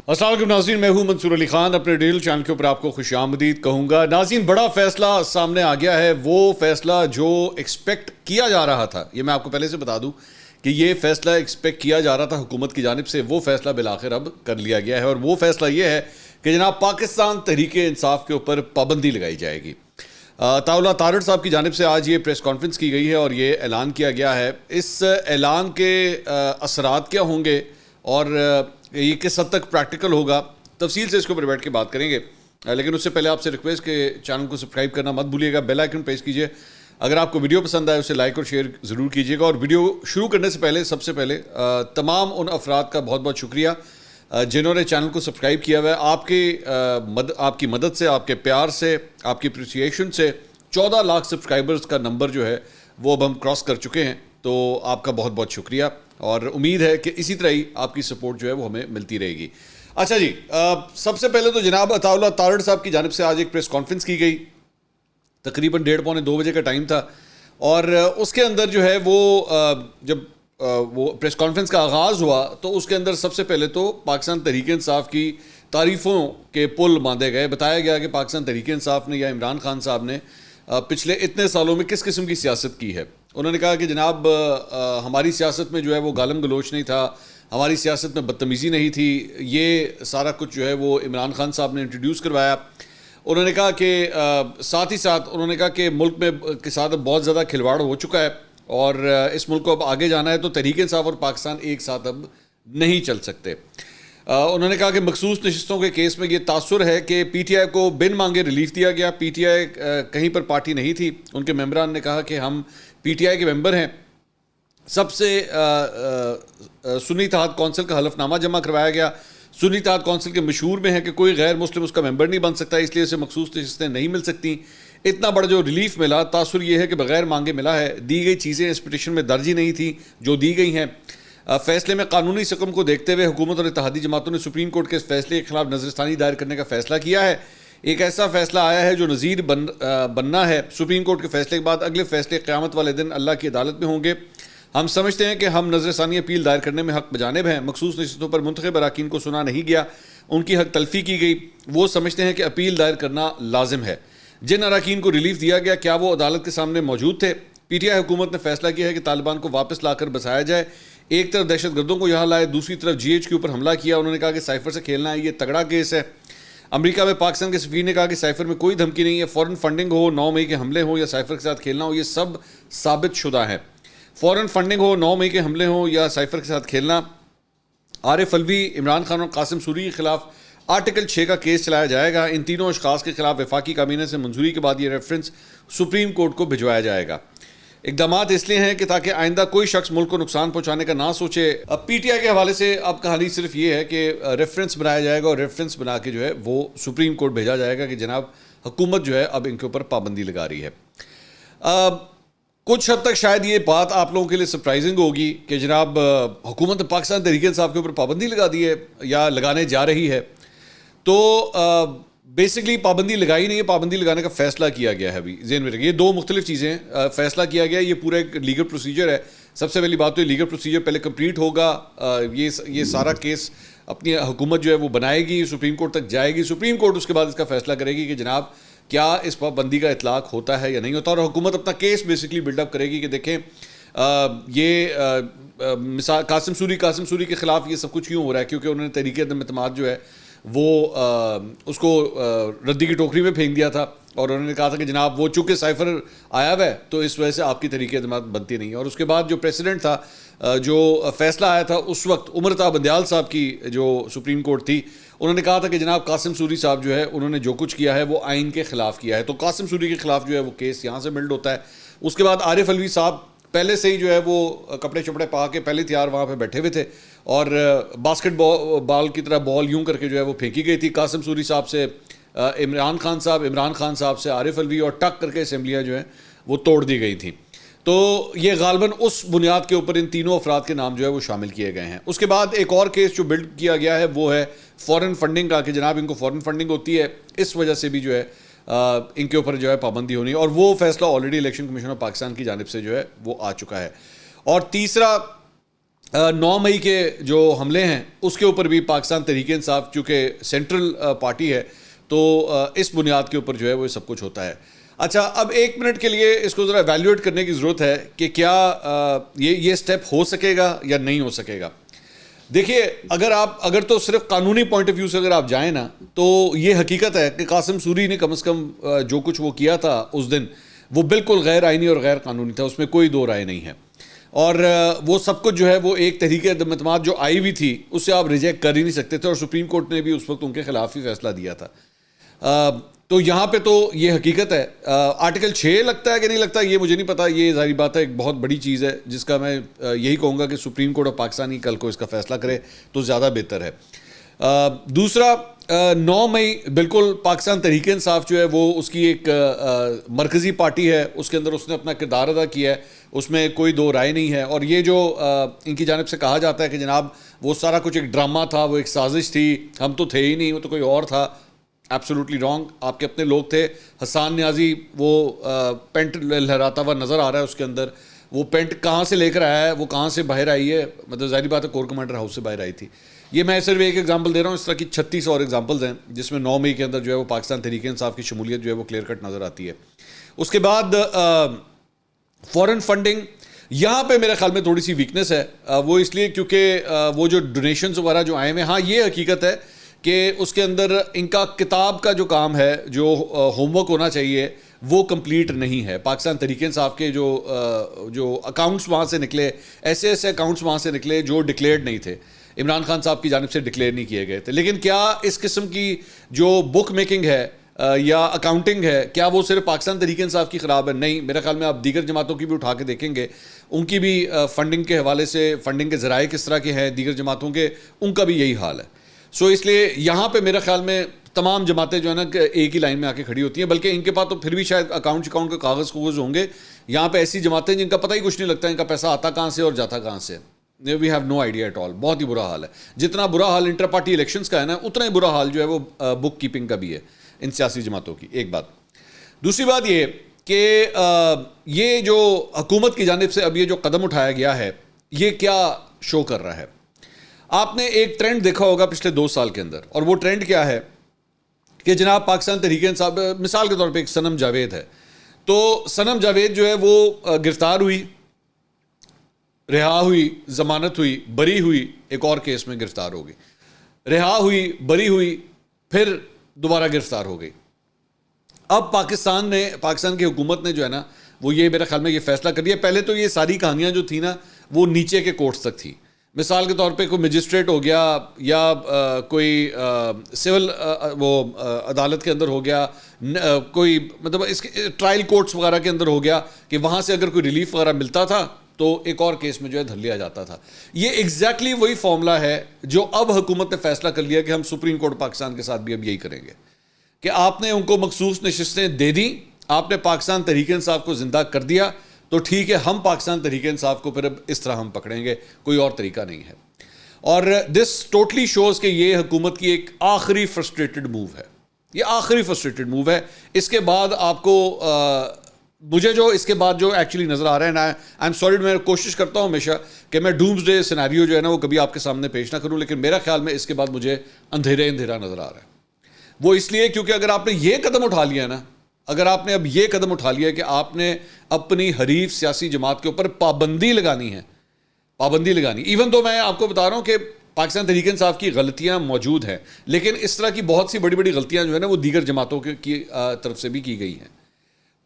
السلام علیکم ناظرین، میں ہوں منصور علی خان، اپنے ڈیل چینل کے اوپر آپ کو خوش آمدید کہوں گا۔ ناظرین، بڑا فیصلہ سامنے آ گیا ہے، وہ فیصلہ جو ایکسپیکٹ کیا جا رہا تھا۔ یہ میں آپ کو پہلے سے بتا دوں کہ یہ فیصلہ ایکسپیکٹ کیا جا رہا تھا حکومت کی جانب سے، وہ فیصلہ بالآخر اب کر لیا گیا ہے، اور وہ فیصلہ یہ ہے کہ جناب پاکستان تحریک انصاف کے اوپر پابندی لگائی جائے گی۔ طاولہ تارڑ صاحب کی جانب سے آج یہ پریس کانفرنس کی گئی ہے اور یہ اعلان کیا گیا ہے۔ اس اعلان کے اثرات کیا ہوں گے اور یہ کس حد تک پریکٹیکل ہوگا، تفصیل سے اس کے اوپر بیٹھ کے بات کریں گے، لیکن اس سے پہلے آپ سے ریکویسٹ کہ چینل کو سبسکرائب کرنا مت بھولیے گا، بیل آئیکن پریس کیجیے۔ اگر آپ کو ویڈیو پسند آئے اسے لائک اور شیئر ضرور کیجیے گا، اور ویڈیو شروع کرنے سے پہلے سب سے پہلے تمام ان افراد کا بہت بہت شکریہ جنہوں نے چینل کو سبسکرائب کیا ہوا ہے۔ آپ کی مدد سے، آپ کے پیار سے، آپ کی اپریسیشن سے 14 لاکھ سبسکرائبرز کا نمبر جو ہے وہ اب ہم کراس کر چکے ہیں، تو آپ کا بہت بہت شکریہ، اور امید ہے کہ اسی طرح ہی آپ کی سپورٹ جو ہے وہ ہمیں ملتی رہے گی۔ اچھا جی، سب سے پہلے تو جناب طاولہ تارڑ صاحب کی جانب سے آج ایک پریس کانفرنس کی گئی، تقریباً 1:30 پونے 2 بجے کا ٹائم تھا، اور اس کے اندر جو ہے وہ جب وہ پریس کانفرنس کا آغاز ہوا تو اس کے اندر سب سے پہلے تو پاکستان تحریک انصاف کی تعریفوں کے پل باندھے گئے۔ بتایا گیا کہ پاکستان تحریک انصاف نے یا عمران خان صاحب نے پچھلے اتنے سالوں میں کس قسم کی سیاست کی ہے۔ انہوں نے کہا کہ جناب ہماری سیاست میں جو ہے وہ گالم گلوچ نہیں تھا، ہماری سیاست میں بدتمیزی نہیں تھی، یہ سارا کچھ جو ہے وہ عمران خان صاحب نے انٹروڈیوس کروایا۔ انہوں نے کہا کہ ساتھ ہی ساتھ انہوں نے کہا کہ ملک میں کے ساتھ بہت زیادہ کھلواڑ ہو چکا ہے، اور اس ملک کو اب آگے جانا ہے تو تحریک انصاف اور پاکستان ایک ساتھ اب نہیں چل سکتے۔ انہوں نے کہا کہ مخصوص نشستوں کے کیس میں یہ تاثر ہے کہ پی ٹی آئی کو بن مانگے ریلیف دیا گیا۔ پی ٹی آئی کہیں پر پارٹی نہیں تھی، ان کے ممبران نے کہا کہ ہم پی ٹی آئی کے ممبر ہیں۔ سب سے سنی اتحاد کونسل کا حلف نامہ جمع کروایا گیا۔ سنی اتحاد کونسل کے مشہور میں ہے کہ کوئی غیر مسلم اس کا ممبر نہیں بن سکتا، اس لیے اسے مخصوص نشستیں نہیں مل سکتی۔ اتنا بڑا جو ریلیف ملا، تاثر یہ ہے کہ بغیر مانگے ملا ہے، دی گئی چیزیں اس پٹیشن میں درج ہی نہیں تھیں جو دی گئی ہیں۔ فیصلے میں قانونی سقم کو دیکھتے ہوئے حکومت اور اتحادی جماعتوں نے سپریم کورٹ کے اس فیصلے کے خلاف نظرثانی دائر کرنے کا فیصلہ کیا ہے۔ ایک ایسا فیصلہ آیا ہے جو نظیر بننا ہے۔ سپریم کورٹ کے فیصلے کے بعد اگلے فیصلے قیامت والے دن اللہ کی عدالت میں ہوں گے۔ ہم سمجھتے ہیں کہ ہم نظرثانی اپیل دائر کرنے میں حق بجانب ہیں۔ مخصوص نشستوں پر منتخب اراکین کو سنا نہیں گیا، ان کی حق تلفی کی گئی۔ وہ سمجھتے ہیں کہ اپیل دائر کرنا لازم ہے۔ جن اراکین کو ریلیف دیا گیا کیا وہ عدالت کے سامنے موجود تھے؟ پی ٹی آئی حکومت نے فیصلہ کیا ہے کہ طالبان کو واپس لا کر بسایا جائے۔ ایک طرف دہشت گردوں کو یہاں لائے، دوسری طرف جی ایچ کے اوپر حملہ کیا۔ انہوں نے کہا کہ سائفر سے کھیلنا ہے، یہ تگڑا کیس ہے۔ امریکہ میں پاکستان کے سفیر نے کہا کہ سائفر میں کوئی دھمکی نہیں ہے، فورن فنڈنگ ہو، 9 مئی کے حملے ہوں یا سائفر کے ساتھ کھیلنا ہو، یہ سب ثابت شدہ ہے۔ فورن فنڈنگ ہو، 9 مئی کے حملے ہوں یا سائفر کے ساتھ کھیلنا۔ عارف الوی، عمران خان اور قاسم سوری کے خلاف آرٹیکل 6 کا کیس چلایا جائے گا۔ ان تینوں اشخاص کے خلاف وفاقی کابینہ سے منظوری کے بعد یہ ریفرنس سپریم کورٹ کو بھجوایا جائے گا۔ اقدامات اس لیے ہیں کہ تاکہ آئندہ کوئی شخص ملک کو نقصان پہنچانے کا نہ سوچے۔ اب پی ٹی آئی کے حوالے سے اب کہانی صرف یہ ہے کہ ریفرنس بنایا جائے گا، اور ریفرنس بنا کے جو ہے وہ سپریم کورٹ بھیجا جائے گا کہ جناب حکومت جو ہے اب ان کے اوپر پابندی لگا رہی ہے۔ کچھ حد تک شاید یہ بات آپ لوگوں کے لیے سرپرائزنگ ہوگی کہ جناب حکومت پاکستان تحریک انصاف کے اوپر پابندی لگا دی ہے یا لگانے جا رہی ہے۔ تو بیسکلی پابندی لگائی نہیں ہے، پابندی لگانے کا فیصلہ کیا گیا ہے۔ ابھی ذہن میں رکھیں، یہ دو مختلف چیزیں ہیں۔ فیصلہ کیا گیا، یہ پورا ایک لیگل پروسیجر ہے۔ سب سے پہلی بات تو یہ لیگل پروسیجر پہلے کمپلیٹ ہوگا۔ یہ سارا کیس اپنی حکومت جو ہے وہ بنائے گی، سپریم کورٹ تک جائے گی، سپریم کورٹ اس کے بعد اس کا فیصلہ کرے گی کہ جناب کیا اس پابندی کا اطلاق ہوتا ہے یا نہیں ہوتا، اور حکومت اپنا کیس بیسکلی بلڈ اپ کرے گی کہ دیکھیں یہ مثال قاسم سوری کے خلاف یہ سب کچھ کیوں ہو رہا ہے، کیونکہ انہوں نے تحریک عدم اعتماد جو ہے وہ اس کو ردی کی ٹوکری میں پھینک دیا تھا، اور انہوں نے کہا تھا کہ جناب وہ چونکہ سائفر آیا ہوا ہے تو اس وجہ سے آپ کی تحریک اعتماد بنتی نہیں ہے۔ اور اس کے بعد جو پریسیڈنٹ تھا، جو فیصلہ آیا تھا اس وقت، عمرتا بندیال صاحب کی جو سپریم کورٹ تھی، انہوں نے کہا تھا کہ جناب قاسم سوری صاحب جو ہے انہوں نے جو کچھ کیا ہے وہ آئین کے خلاف کیا ہے، تو قاسم سوری کے خلاف جو ہے وہ کیس یہاں سے بلڈ ہوتا ہے۔ اس کے بعد عارف الوی صاحب پہلے سے ہی جو ہے وہ کپڑے چپڑے پا کے پہلے تیار وہاں پہ بیٹھے ہوئے تھے، اور باسکٹ بال کی طرح بال یوں کر کے جو ہے وہ پھینکی گئی تھی قاسم سوری صاحب سے عمران خان صاحب سے عارف الوی، اور ٹک کر کے اسمبلیاں جو ہیں وہ توڑ دی گئی تھیں۔ تو یہ غالباً اس بنیاد کے اوپر ان تینوں افراد کے نام جو ہے وہ شامل کیے گئے ہیں۔ اس کے بعد ایک اور کیس جو بلڈ کیا گیا ہے وہ ہے فورن فنڈنگ کا، کہ جناب ان کو فورن فنڈنگ ہوتی ہے، اس وجہ سے بھی جو ہے ان کے اوپر جو ہے پابندی ہونی، اور وہ فیصلہ already election commission of Pakistan کی جانب سے جو ہے وہ آ چکا ہے۔ اور تیسرا 9 مئی کے جو حملے ہیں اس کے اوپر بھی پاکستان تحریک انصاف چونکہ سینٹرل پارٹی ہے تو اس بنیاد کے اوپر جو ہے وہ سب کچھ ہوتا ہے. اچھا, اب 1 منٹ کے لیے اس کو ذرا ایویلیویٹ کرنے کی ضرورت ہے کہ کیا یہ سٹیپ ہو سکے گا یا نہیں ہو سکے گا. دیکھیے, اگر تو صرف قانونی پوائنٹ آف ویو سے اگر آپ جائیں نا تو یہ حقیقت ہے کہ قاسم سوری نے کم از کم جو کچھ وہ کیا تھا اس دن وہ بالکل غیر آئینی اور غیر قانونی تھا, اس میں کوئی دو رائے نہیں ہے. اور وہ سب کچھ جو ہے وہ ایک تحریک عدم اعتماد جو آئی ہوئی تھی اس سے آپ ریجیکٹ کر ہی نہیں سکتے تھے, اور سپریم کورٹ نے بھی اس وقت ان کے خلاف ہی فیصلہ دیا تھا. تو یہاں پہ تو یہ حقیقت ہے. آرٹیکل 6 لگتا ہے کہ نہیں لگتا یہ مجھے نہیں پتا, یہ ظاہری بات ہے ایک بہت بڑی چیز ہے جس کا میں یہی کہوں گا کہ سپریم کورٹ آف پاکستانی کل کو اس کا فیصلہ کرے تو زیادہ بہتر ہے. دوسرا, 9 مئی بالکل پاکستان تحریک انصاف جو ہے وہ اس کی ایک مرکزی پارٹی ہے, اس کے اندر اس نے اپنا کردار ادا کیا ہے, اس میں کوئی دو رائے نہیں ہے. اور یہ جو ان کی جانب سے کہا جاتا ہے کہ جناب وہ سارا کچھ ایک ڈرامہ تھا, وہ ایک سازش تھی, ہم تو تھے ہی نہیں, وہ تو کوئی اور تھا, ایبسولوٹلی رانگ. آپ کے اپنے لوگ تھے. حسان نیازی وہ پینٹ لہراتا ہوا نظر آ رہا ہے اس کے اندر, وہ پینٹ کہاں سے لے کر آیا ہے, وہ کہاں سے باہر آئی ہے, مطلب ظاہری بات ہے کور کمانڈر ہاؤس سے باہر آئی تھی. یہ میں صرف ایک ایگزامپل دے رہا ہوں, اس طرح کی 36 اور ایگزامپلز ہیں جس میں 9 مئی کے اندر جو ہے وہ پاکستان تحریک انصاف کی شمولیت جو ہے وہ کلیئر کٹ نظر آتی ہے. اس کے بعد فورن فنڈنگ, یہاں پہ میرے خیال میں تھوڑی سی ویکنس ہے. وہ اس لیے کیونکہ وہ جو ڈونیشنز وغیرہ جو آئے ہوئے ہیں, ہاں یہ حقیقت ہے کہ اس کے اندر ان کا کتاب کا جو کام ہے, جو ہوم ورک ہونا چاہیے وہ کمپلیٹ نہیں ہے. پاکستان تحریک انصاف کے جو اکاؤنٹس وہاں سے نکلے, ایسے اکاؤنٹس وہاں سے نکلے جو ڈکلیئرڈ نہیں تھے, عمران خان صاحب کی جانب سے ڈکلیئر نہیں کیے گئے تھے. لیکن کیا اس قسم کی جو بک میکنگ ہے یا اکاؤنٹنگ ہے, کیا وہ صرف پاکستان تحریک انصاف کی خراب ہے؟ نہیں, میرے خیال میں آپ دیگر جماعتوں کی بھی اٹھا کے دیکھیں گے, ان کی بھی فنڈنگ کے حوالے سے, فنڈنگ کے ذرائع کس طرح کے ہیں دیگر جماعتوں کے, ان کا بھی یہی حال ہے. سو اس لیے یہاں پہ میرے خیال میں تمام جماعتیں جو ہے نا ایک ہی لائن میں آ کے کھڑی ہوتی ہیں, بلکہ ان کے پاس تو پھر بھی شاید اکاؤنٹ کے کاغذ ہوں گے. یہاں پہ ایسی جماعتیں جن کا پتہ ہی کچھ نہیں لگتا ان کا پیسہ آتا کہاں سے اور جاتا کہاں سے. We have no idea at all. بہت ہی برا حال ہے. جتنا برا حال انٹر پارٹی الیکشنز کا ہے نا, اتنا ہی برا حال جو ہے وہ بک کیپنگ کا بھی ہے ان سیاسی جماعتوں کی. ایک بات. دوسری بات یہ کہ یہ جو حکومت کی جانب سے اب یہ جو قدم اٹھایا گیا ہے یہ کیا شو کر رہا ہے؟ آپ نے ایک ٹرینڈ دیکھا ہوگا پچھلے 2 سال کے اندر, اور وہ ٹرینڈ کیا ہے کہ جناب پاکستان تحریک انصاف, مثال کے طور پہ ایک صنم جاوید ہے, تو صنم جاوید جو ہے وہ گرفتار ہوئی, رہا ہوئی, ضمانت ہوئی, بری ہوئی, ایک اور کیس میں گرفتار ہو گئی, رہا ہوئی, بری ہوئی, پھر دوبارہ گرفتار ہو گئی. اب پاکستان کی حکومت نے جو ہے نا وہ یہ میرے خیال میں یہ فیصلہ کر دیا. پہلے تو یہ ساری کہانیاں جو تھی نا وہ نیچے کے کورٹس تک تھی. مثال کے طور پہ کوئی مجسٹریٹ ہو گیا یا کوئی سول وہ عدالت کے اندر ہو گیا, کوئی مطلب اس کے ٹرائل کورٹس وغیرہ کے اندر ہو گیا کہ وہاں سے اگر کوئی ریلیف وغیرہ ملتا تھا تو ایک اور کیس میں جو ہے دھر لیا جاتا تھا. یہ ایگزیکٹلی وہی فارمولہ ہے جو اب حکومت نے فیصلہ کر لیا کہ ہم سپریم کورٹ پاکستان کے ساتھ بھی اب یہی کریں گے کہ آپ نے ان کو مخصوص نشستیں دے دیں, آپ نے پاکستان تحریک انصاف کو زندہ کر دیا, تو ٹھیک ہے ہم پاکستان تحریک انصاف کو پھر اب اس طرح ہم پکڑیں گے, کوئی اور طریقہ نہیں ہے. اور دس ٹوٹلی شوز کہ یہ حکومت کی ایک آخری فرسٹریٹڈ موو ہے, یہ آخری فرسٹریٹڈ موو ہے. اس کے بعد آپ کو مجھے جو اس کے بعد جو ایکچولی نظر آ رہا ہے نا, آئی ایم سوری, میں کوشش کرتا ہوں ہمیشہ کہ میں ڈومز ڈے سیناریو جو ہے نا وہ کبھی آپ کے سامنے پیش نہ کروں, لیکن میرا خیال میں اس کے بعد مجھے اندھیرا نظر آ رہا ہے. وہ اس لیے کیونکہ اگر آپ نے یہ قدم اٹھا لیا نا, اگر آپ نے اب یہ قدم اٹھا لیا کہ آپ نے اپنی حریف سیاسی جماعت کے اوپر پابندی لگانی ہے, ایون تو میں آپ کو بتا رہا ہوں کہ پاکستان تحریک انصاف کی غلطیاں موجود ہیں, لیکن اس طرح کی بہت سی بڑی غلطیاں جو ہے نا وہ دیگر جماعتوں کی طرف سے بھی کی گئی ہیں,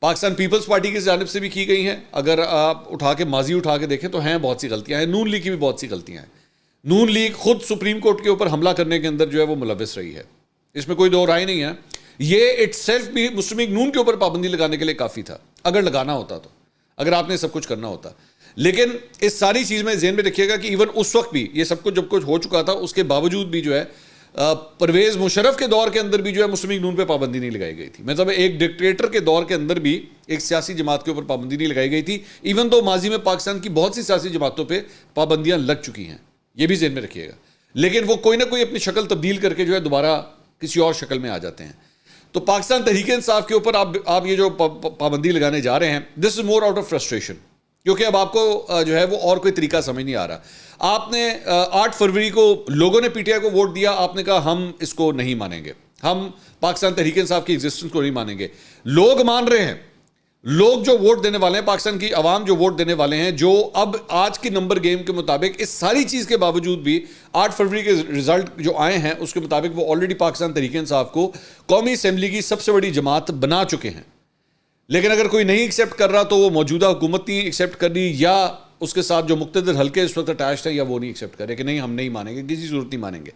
پاکستان پیپلز پارٹی کی جانب سے بھی کی گئی ہیں. اگر آپ ماضی اٹھا کے دیکھیں تو ہیں بہت سی غلطیاں ہیں. نون لیگ کی بھی بہت سی غلطیاں ہیں. نون لیگ خود سپریم کورٹ کے اوپر حملہ کرنے کے اندر جو ہے وہ ملوث رہی ہے, اس میں کوئی دو رائے نہیں ہے. یہ اٹ سیلف بھی مسلم لیگ نون کے اوپر پابندی لگانے کے لیے کافی تھا, اگر لگانا ہوتا تو, اگر آپ نے سب کچھ کرنا ہوتا. لیکن اس ساری چیز میں ذہن میں رکھیے گا کہ ایون اس وقت بھی یہ سب کچھ جب کچھ ہو چکا تھا, اس کے باوجود بھی جو ہے پرویز مشرف کے دور کے اندر بھی جو ہے مسلم لیگ نون پہ پابندی نہیں لگائی گئی تھی. مطلب ایک ڈکٹیٹر کے دور کے اندر بھی ایک سیاسی جماعت کے اوپر پابندی نہیں لگائی گئی تھی, ایون تو ماضی میں پاکستان کی بہت سی سیاسی جماعتوں پہ پابندیاں لگ چکی ہیں, یہ بھی ذہن میں رکھیے گا. لیکن وہ کوئی نہ کوئی اپنی شکل تبدیل کر کے جو ہے دوبارہ کسی اور شکل میں آ جاتے ہیں. تو پاکستان تحریک انصاف کے اوپر آپ یہ جو پابندی لگانے جا رہے ہیں, دس از مور آؤٹ آف فرسٹریشن, کیونکہ اب آپ کو جو ہے وہ اور کوئی طریقہ سمجھ نہیں آ رہا. آپ نے 8 فروری کو لوگوں نے پی ٹی آئی کو ووٹ دیا, آپ نے کہا ہم اس کو نہیں مانیں گے, ہم پاکستان تحریک انصاف کی ایگزسٹنس کو نہیں مانیں گے. لوگ مان رہے ہیں, لوگ جو ووٹ دینے والے ہیں, پاکستان کی عوام جو ووٹ دینے والے ہیں, جو اب آج کی نمبر گیم کے مطابق اس ساری چیز کے باوجود بھی 8 فروری کے رزلٹ جو آئے ہیں اس کے مطابق وہ آلریڈی پاکستان تحریک انصاف کو قومی اسمبلی کی سب سے بڑی جماعت بنا چکے ہیں. لیکن اگر کوئی نہیں ایکسیپٹ کر رہا تو وہ موجودہ حکومت نہیں ایکسیپٹ کرنی, یا اس کے ساتھ جو مقتدر حلقے اس وقت اٹیچڈ ہیں, یا وہ نہیں ایکسیپٹ کرے کہ نہیں ہم نہیں مانیں گے, کسی صورت نہیں مانیں گے.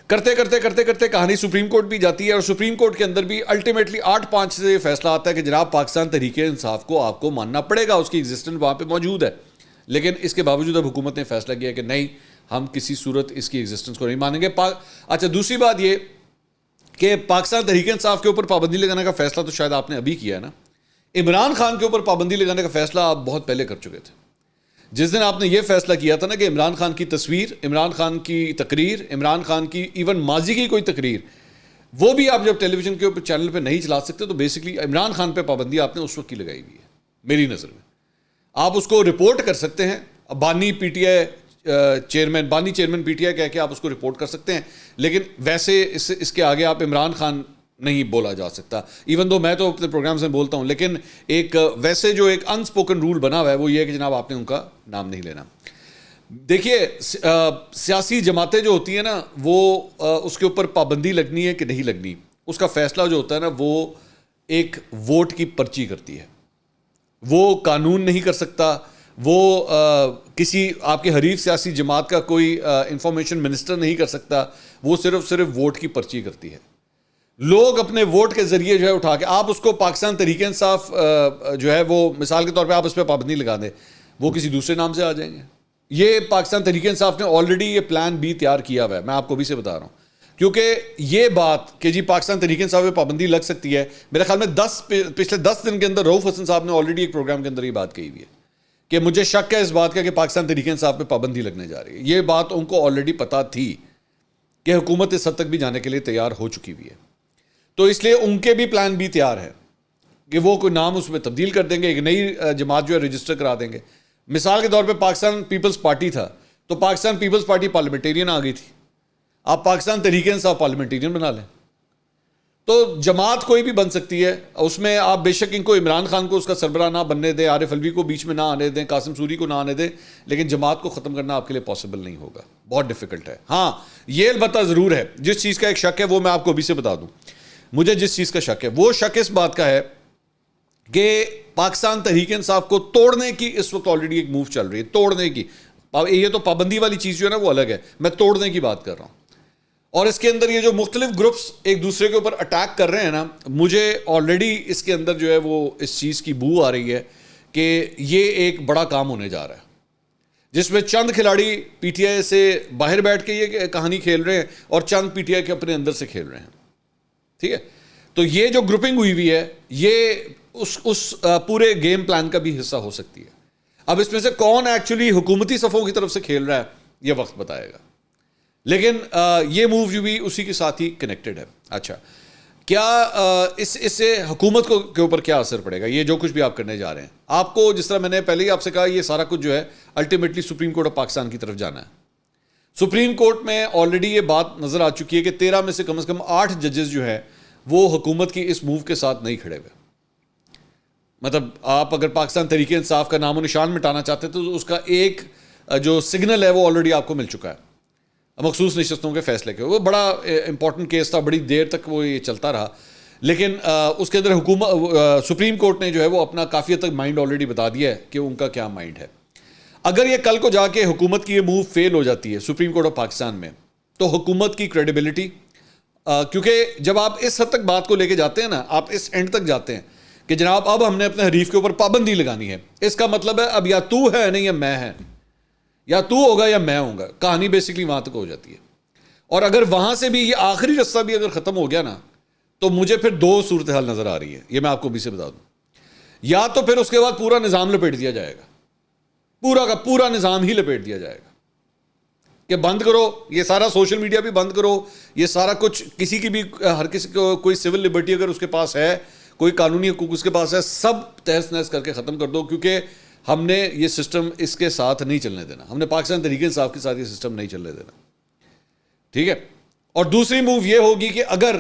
کرتے کرتے کرتے کرتے کہانی سپریم کورٹ بھی جاتی ہے, اور سپریم کورٹ کے اندر بھی الٹیمیٹلی 8-5 سے یہ فیصلہ آتا ہے کہ جناب پاکستان تحریک انصاف کو آپ کو ماننا پڑے گا, اس کی ایگزسٹنس وہاں پہ موجود ہے. لیکن اس کے باوجود اب حکومت نے فیصلہ کیا کہ نہیں, ہم کسی صورت اس کی ایگزسٹنس کو نہیں مانیں گے. اچھا, دوسری بات یہ کہ پاکستان تحریک انصاف کے اوپر پابندی لگانے کا فیصلہ تو شاید آپ نے ابھی کیا ہے نا. عمران خان کے اوپر پابندی لگانے کا فیصلہ آپ بہت پہلے کر چکے تھے. جس دن آپ نے یہ فیصلہ کیا تھا نا کہ عمران خان کی تصویر, عمران خان کی تقریر, عمران خان کی ایون ماضی کی کوئی تقریر, وہ بھی آپ جب ٹیلی ویژن کے اوپر چینل پہ نہیں چلا سکتے, تو بیسکلی عمران خان پہ پابندی آپ نے اس وقت کی لگائی ہوئی ہے میری نظر میں. آپ اس کو رپورٹ کر سکتے ہیں, بانی پی ٹی آئی چیئرمین, بانی چیئرمین پی ٹی آئی کہہ کے آپ اس کو رپورٹ کر سکتے ہیں, لیکن ویسے اس کے آگے آپ عمران خان نہیں بولا جا سکتا. ایون دو میں تو اپنے پروگرامز میں بولتا ہوں, لیکن ایک ویسے جو ایک انسپوکن رول بنا ہوا ہے وہ یہ ہے کہ جناب آپ نے ان کا نام نہیں لینا. دیکھیے, سیاسی جماعتیں جو ہوتی ہیں نا, وہ اس کے اوپر پابندی لگنی ہے کہ نہیں لگنی, اس کا فیصلہ جو ہوتا ہے نا وہ ایک ووٹ کی پرچی کرتی ہے. وہ قانون نہیں کر سکتا, وہ کسی آپ کے حریف سیاسی جماعت کا کوئی انفارمیشن منسٹر نہیں کر سکتا, وہ صرف ووٹ کی پرچی کرتی ہے. لوگ اپنے ووٹ کے ذریعے جو ہے اٹھا کے, آپ اس کو پاکستان تحریک انصاف جو ہے وہ مثال کے طور پہ آپ اس پہ پابندی لگا دیں, وہ کسی دوسرے نام سے آ جائیں گے. یہ پاکستان تحریک انصاف نے آلریڈی یہ پلان بھی تیار کیا ہوا ہے, میں آپ کو ابھی سے بتا رہا ہوں. کیونکہ یہ بات کہ جی پاکستان تحریک انصاف پہ پابندی لگ سکتی ہے, میرے خیال میں پچھلے 10 دن کے اندر رؤف حسن صاحب نے آلریڈی ایک پروگرام کے اندر یہ بات کہی ہوئی ہے کہ مجھے شک ہے اس بات کا کہ پاکستان تحریک انصاف پہ پابندی لگنے جا رہی ہے. یہ بات ان کو آلریڈی پتہ تھی کہ حکومت اس حد تک بھی جانے کے لیے تیار ہو چکی ہوئی ہے. تو اس لیے ان کے بھی پلان بھی تیار ہے کہ وہ کوئی نام اس میں تبدیل کر دیں گے, ایک نئی جماعت جو ہے رجسٹر کرا دیں گے. مثال کے طور پہ پاکستان پیپلز پارٹی تھا, تو پاکستان پیپلز پارٹی پارلیمنٹیرین آ گئی تھی, آپ پاکستان تحریک انصاف پارلیمنٹیرین بنا لیں. تو جماعت کوئی بھی بن سکتی ہے, اس میں آپ بے شک ان کو عمران خان کو اس کا سربراہ نہ بننے دیں, عارف الوی کو بیچ میں نہ آنے دیں, قاسم سوری کو نہ آنے دیں, لیکن جماعت کو ختم کرنا آپ کے لیے پاسبل نہیں ہوگا, بہت ڈیفیکلٹ ہے. ہاں, یہ البتہ ضرور ہے, جس چیز کا ایک شک ہے وہ میں آپ کو ابھی سے بتا دوں. مجھے جس چیز کا شک ہے وہ شک اس بات کا ہے کہ پاکستان تحریک انصاف کو توڑنے کی اس وقت آلریڈی ایک موو چل رہی ہے, توڑنے کی. یہ تو پابندی والی چیز جو ہے نا وہ الگ ہے, میں توڑنے کی بات کر رہا ہوں. اور اس کے اندر یہ جو مختلف گروپس ایک دوسرے کے اوپر اٹیک کر رہے ہیں نا, مجھے آلریڈی اس کے اندر جو ہے وہ اس چیز کی بو آ رہی ہے کہ یہ ایک بڑا کام ہونے جا رہا ہے, جس میں چند کھلاڑی پی ٹی آئی سے باہر بیٹھ کے یہ کہانی کھیل رہے ہیں اور چند پی ٹی آئی کے اپنے اندر سے کھیل رہے ہیں. ٹھیک ہے, تو یہ جو گروپنگ ہوئی ہوئی ہے یہ اس پورے گیم پلان کا بھی حصہ ہو سکتی ہے. اب اس میں سے کون ایکچولی حکومتی صفوں کی طرف سے کھیل رہا ہے یہ وقت بتائے گا, لیکن یہ موو جو بھی اسی کے ساتھ ہی کنیکٹڈ ہے. اچھا, کیا اس سے حکومت کے اوپر کیا اثر پڑے گا, یہ جو کچھ بھی آپ کرنے جا رہے ہیں؟ آپ کو جس طرح میں نے پہلے ہی آپ سے کہا, یہ سارا کچھ جو ہے ultimately supreme court of Pakistan کی طرف جانا ہے. سپریم کورٹ میں آلریڈی یہ بات نظر آ چکی ہے کہ 13 میں سے کم 8 ججز جو ہیں وہ حکومت کی اس موو کے ساتھ نہیں کھڑے ہوئے. مطلب آپ اگر پاکستان تحریک انصاف کا نام و نشان مٹانا چاہتے تو اس کا ایک جو سگنل ہے وہ آلریڈی آپ کو مل چکا ہے مخصوص نشستوں کے فیصلے کے. وہ بڑا امپورٹنٹ کیس تھا, بڑی دیر تک وہ یہ چلتا رہا, لیکن اس کے اندر سپریم کورٹ نے جو ہے وہ اپنا کافی حد تک مائنڈ آلریڈی بتا دیا ہے کہ ان کا کیا مائنڈ ہے. اگر یہ کل کو جا کے حکومت کی یہ موو فیل ہو جاتی ہے سپریم کورٹ آف پاکستان میں, تو حکومت کی کریڈیبلٹی, کیونکہ جب آپ اس حد تک بات کو لے کے جاتے ہیں نا, آپ اس اینڈ تک جاتے ہیں کہ جناب اب ہم نے اپنے حریف کے اوپر پابندی لگانی ہے, اس کا مطلب ہے اب یا تو ہے نہیں یا میں ہے, یا تو ہوگا یا میں ہوں گا. کہانی بیسکلی وہاں تک ہو جاتی ہے. اور اگر وہاں سے بھی یہ آخری رستہ بھی اگر ختم ہو گیا نا, تو مجھے پھر 2 صورتحال نظر آ رہی ہے, یہ میں آپ کو بھی سے بتا دوں. یا تو پھر اس کے بعد پورا نظام لپیٹ دیا جائے گا, پورا کا پورا نظام ہی لپیٹ دیا جائے گا کہ بند کرو, یہ سارا سوشل میڈیا بھی بند کرو, یہ سارا کچھ, کسی کی بھی ہر کسی کو کوئی سول لبرٹی اگر اس کے پاس ہے, کوئی قانونی حقوق اس کے پاس ہے, سب تہس نہس کر کے ختم کر دو, کیونکہ ہم نے یہ سسٹم اس کے ساتھ نہیں چلنے دینا, ہم نے پاکستان تحریک انصاف کے ساتھ یہ سسٹم نہیں چلنے دینا, ٹھیک ہے. اور دوسری موو یہ ہوگی کہ اگر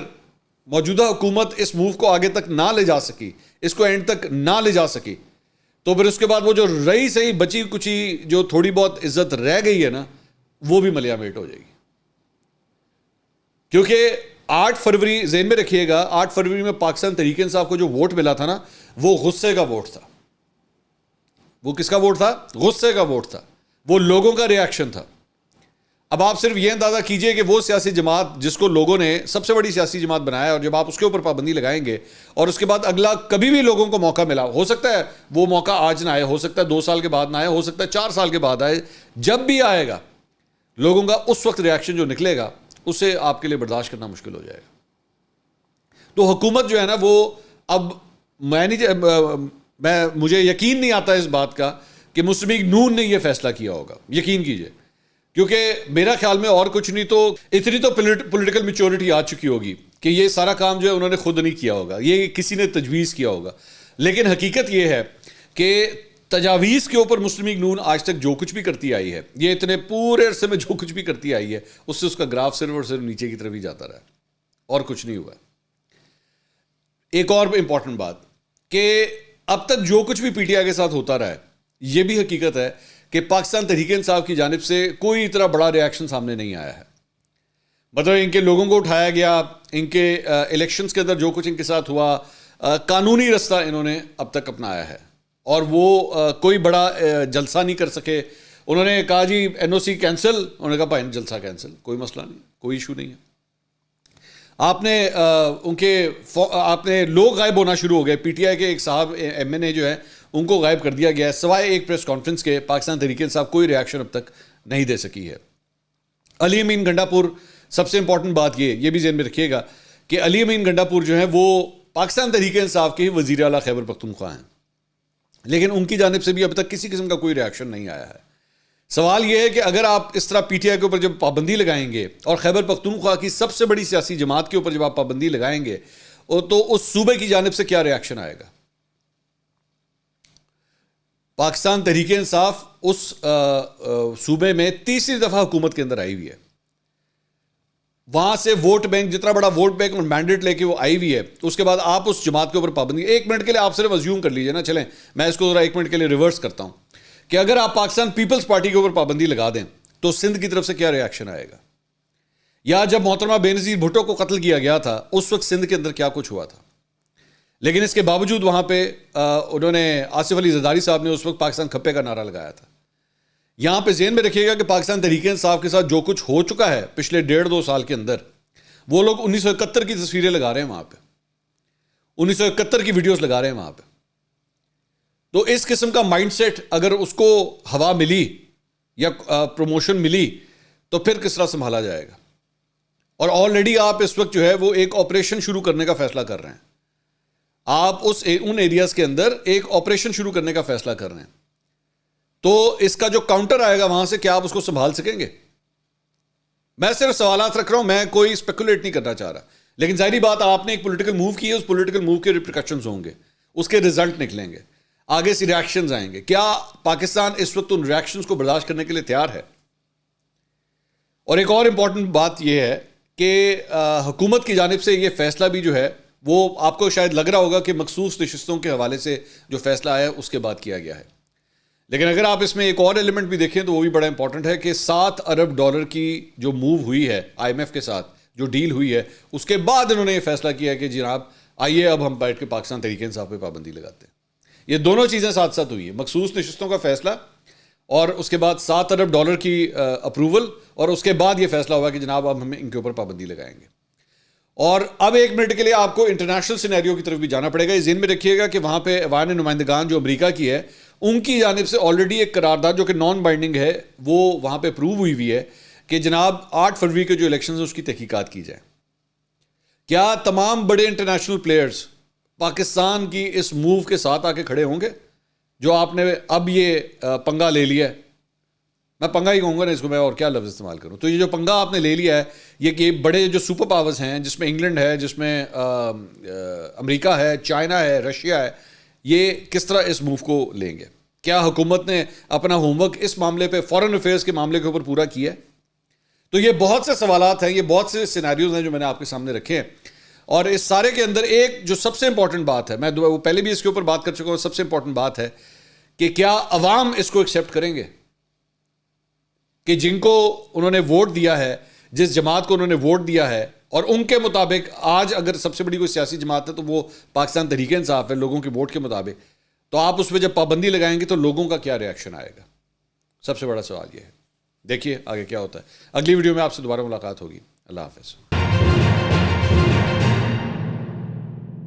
موجودہ حکومت اس موو کو آگے تک نہ لے جا سکی, اس کو اینڈ تک نہ لے جا سکی, تو پھر اس کے بعد وہ جو رہی صحیح بچی کچی جو تھوڑی بہت عزت رہ گئی ہے نا, وہ بھی ملیا میٹ ہو جائے گی. کیونکہ 8 فروری ذہن میں رکھیے گا, 8 فروری میں پاکستان تحریک انصاف کو جو ووٹ ملا تھا نا, وہ غصے کا ووٹ تھا. وہ کس کا ووٹ تھا؟ غصے کا ووٹ تھا, وہ لوگوں کا ریاکشن تھا. اب آپ صرف یہ اندازہ کیجئے کہ وہ سیاسی جماعت جس کو لوگوں نے سب سے بڑی سیاسی جماعت بنایا, اور جب آپ اس کے اوپر پابندی لگائیں گے اور اس کے بعد اگلا کبھی بھی لوگوں کو موقع ملا, ہو سکتا ہے وہ موقع آج نہ آئے, ہو سکتا ہے 2 سال کے بعد نہ آئے, ہو سکتا ہے 4 سال کے بعد آئے, جب بھی آئے گا لوگوں کا اس وقت ریاکشن جو نکلے گا اسے آپ کے لیے برداشت کرنا مشکل ہو جائے گا. تو حکومت جو ہے نا وہ اب مجھے یقین نہیں آتا اس بات کا کہ مسلم لیگ نون نے یہ فیصلہ کیا ہوگا, یقین کیجئے, کیونکہ میرا خیال میں اور کچھ نہیں تو اتنی تو پولیٹیکل میچورٹی آ چکی ہوگی کہ یہ سارا کام جو ہے انہوں نے خود نہیں کیا ہوگا, یہ کسی نے تجویز کیا ہوگا. لیکن حقیقت یہ ہے کہ تجاویز کے اوپر مسلم لیگ نون آج تک جو کچھ بھی کرتی آئی ہے, یہ اتنے پورے عرصے میں جو کچھ بھی کرتی آئی ہے, اس سے اس کا گراف صرف اور صرف نیچے کی طرف ہی جاتا رہا, اور کچھ نہیں ہوا. ایک اور امپورٹنٹ بات کہ اب تک جو کچھ بھی پی ٹی آئی کے ساتھ ہوتا رہا ہے, یہ بھی حقیقت ہے کہ پاکستان تحریک انصاف کی جانب سے کوئی اتنا بڑا ریاکشن سامنے نہیں آیا ہے. مطلب ان کے لوگوں کو اٹھایا گیا, ان کے الیکشنز کے اندر جو کچھ ان کے ساتھ ہوا, قانونی رستہ انہوں نے اب تک اپنایا ہے, اور وہ کوئی بڑا جلسہ نہیں کر سکے. انہوں نے کہا جی این او سی کینسل, انہوں نے کہا بھائی جلسہ کینسل, کوئی مسئلہ نہیں, کوئی ایشو نہیں ہے. آپ نے لوگ غائب ہونا شروع ہو گئے. پی ٹی آئی کے ایک صاحب ایم این اے جو ہے ان کو غائب کر دیا گیا ہے, سوائے ایک پریس کانفرنس کے پاکستان تحریک انصاف کوئی ریاکشن اب تک نہیں دے سکی ہے. علی امین گنڈا پور, سب سے امپورٹنٹ بات یہ بھی ذہن میں رکھیے گا کہ علی امین گنڈا پور جو ہیں وہ پاکستان تحریک انصاف کے ہی وزیر اعلیٰ خیبر پختونخوا ہیں, لیکن ان کی جانب سے بھی اب تک کسی قسم کا کوئی ریاکشن نہیں آیا ہے. سوال یہ ہے کہ اگر آپ اس طرح پی ٹی آئی کے اوپر جب پابندی لگائیں گے, اور خیبر پختونخوا کی سب سے بڑی سیاسی جماعت کے اوپر جب آپ پابندی لگائیں گے, تو اس صوبے کی جانب سے کیا ریاکشن آئے گا؟ پاکستان تحریک انصاف اس صوبے میں تیسری دفعہ حکومت کے اندر آئی ہوئی ہے. وہاں سے ووٹ بینک, جتنا بڑا ووٹ بینک اور مینڈیٹ لے کے وہ آئی ہوئی ہے, اس کے بعد آپ اس جماعت کے اوپر پابندی, 1 منٹ کے لیے آپ صرف ازیوم کر لیجئے نا, چلیں میں اس کو ذرا 1 منٹ کے لیے ریورس کرتا ہوں, کہ اگر آپ پاکستان پیپلز پارٹی کے اوپر پابندی لگا دیں تو سندھ کی طرف سے کیا ریاکشن آئے گا؟ یا جب محترمہ بے نظیر بھٹو کو قتل کیا گیا تھا اس وقت سندھ کے اندر کیا کچھ ہوا تھا؟ لیکن اس کے باوجود وہاں پہ انہوں نے, آصف علی زرداری صاحب نے اس وقت پاکستان کھپے کا نعرہ لگایا تھا. یہاں پہ ذہن میں رکھیے گا کہ پاکستان تحریک انصاف کے ساتھ جو کچھ ہو چکا ہے پچھلے 1.5-2 سال کے اندر, وہ لوگ 1971 کی تصویریں لگا رہے ہیں وہاں پہ, 1971 کی ویڈیوز لگا رہے ہیں وہاں پہ. تو اس قسم کا مائنڈ سیٹ اگر اس کو ہوا ملی یا پروموشن ملی تو پھر کس طرح سنبھالا جائے گا؟ اور آلریڈی آپ اس وقت جو ہے وہ ایک آپریشن شروع کرنے کا فیصلہ کر رہے ہیں. آپ ان ایریاز کے اندر ایک آپریشن شروع کرنے کا فیصلہ کر رہے ہیں, تو اس کا جو کاؤنٹر آئے گا وہاں سے کیا آپ اس کو سنبھال سکیں گے؟ میں صرف سوالات رکھ رہا ہوں, میں کوئی اسپیکولیٹ نہیں کرنا چاہ رہا, لیکن ظاہری بات آپ نے ایک پولیٹیکل موو کی ہے, اس پولیٹیکل موو کے ریپریکاشنز ہوں گے, اس کے رزلٹ نکلیں گے, آگے سے ریاکشنز آئیں گے. کیا پاکستان اس وقت ان ریاکشنز کو برداشت کرنے کے لیے تیار ہے؟ اور ایک اور امپورٹنٹ بات یہ ہے کہ حکومت کی جانب سے یہ فیصلہ بھی جو ہے وہ آپ کو شاید لگ رہا ہوگا کہ مخصوص نشستوں کے حوالے سے جو فیصلہ آیا اس کے بعد کیا گیا ہے, لیکن اگر آپ اس میں ایک اور ایلیمنٹ بھی دیکھیں تو وہ بھی بڑا امپورٹنٹ ہے کہ $7 ارب کی جو موو ہوئی ہے آئی ایم ایف کے ساتھ, جو ڈیل ہوئی ہے, اس کے بعد انہوں نے یہ فیصلہ کیا ہے کہ جناب آئیے اب ہم بیٹھ کے پاکستان تحریک انصاف پہ پابندی لگاتے ہیں. یہ دونوں چیزیں ساتھ ساتھ ہوئی ہیں, مخصوص نشستوں کا فیصلہ اور اس کے بعد $7 ارب کی اپروول, اور اس کے بعد یہ فیصلہ ہوا کہ جناب اب ہم ان کے اوپر پابندی لگائیں گے. اور اب 1 منٹ کے لیے آپ کو انٹرنیشنل سینیریو کی طرف بھی جانا پڑے گا. یہ ذہن میں رکھیے گا کہ وہاں پہ ایوان نمائندگان جو امریکہ کی ہے, ان کی جانب سے آلریڈی ایک قرارداد جو کہ نان بائنڈنگ ہے وہ وہاں پہ اپروو ہوئی ہے کہ جناب 8 فروری کے جو الیکشنز ہیں اس کی تحقیقات کی جائے. کیا تمام بڑے انٹرنیشنل پلیئرز پاکستان کی اس موو کے ساتھ آ کے کھڑے ہوں گے جو آپ نے اب یہ پنگا لے لیا ہے؟ میں پنگا ہی کہوں گا نا اس کو, میں اور کیا لفظ استعمال کروں. تو یہ جو پنگا آپ نے لے لیا ہے, یہ کہ بڑے جو سپر پاورز ہیں جس میں انگلینڈ ہے, جس میں امریکہ ہے, چائنا ہے, رشیا ہے, یہ کس طرح اس موو کو لیں گے؟ کیا حکومت نے اپنا ہوم ورک اس معاملے پہ فورن افیئرس کے معاملے کے اوپر پورا کیا ہے؟ تو یہ بہت سے سوالات ہیں، یہ بہت سے سینیریوز ہیں جو میں نے آپ کے سامنے رکھے ہیں، اور اس سارے کے اندر ایک جو سب سے امپورٹنٹ بات ہے، میں پہلے بھی اس کے اوپر بات کر چکا ہوں، سب سے امپورٹنٹ بات ہے کہ کیا عوام اس کو ایکسیپٹ کریں گے کہ جن کو انہوں نے ووٹ دیا ہے، جس جماعت کو انہوں نے ووٹ دیا ہے، اور ان کے مطابق آج اگر سب سے بڑی کوئی سیاسی جماعت ہے تو وہ پاکستان تحریک انصاف ہے، لوگوں کے ووٹ کے مطابق، تو آپ اس پہ جب پابندی لگائیں گے تو لوگوں کا کیا ریئیکشن آئے گا؟ سب سے بڑا سوال یہ ہے۔ دیکھیے آگے کیا ہوتا ہے۔ اگلی ویڈیو میں آپ سے دوبارہ ملاقات ہوگی۔ اللہ حافظ۔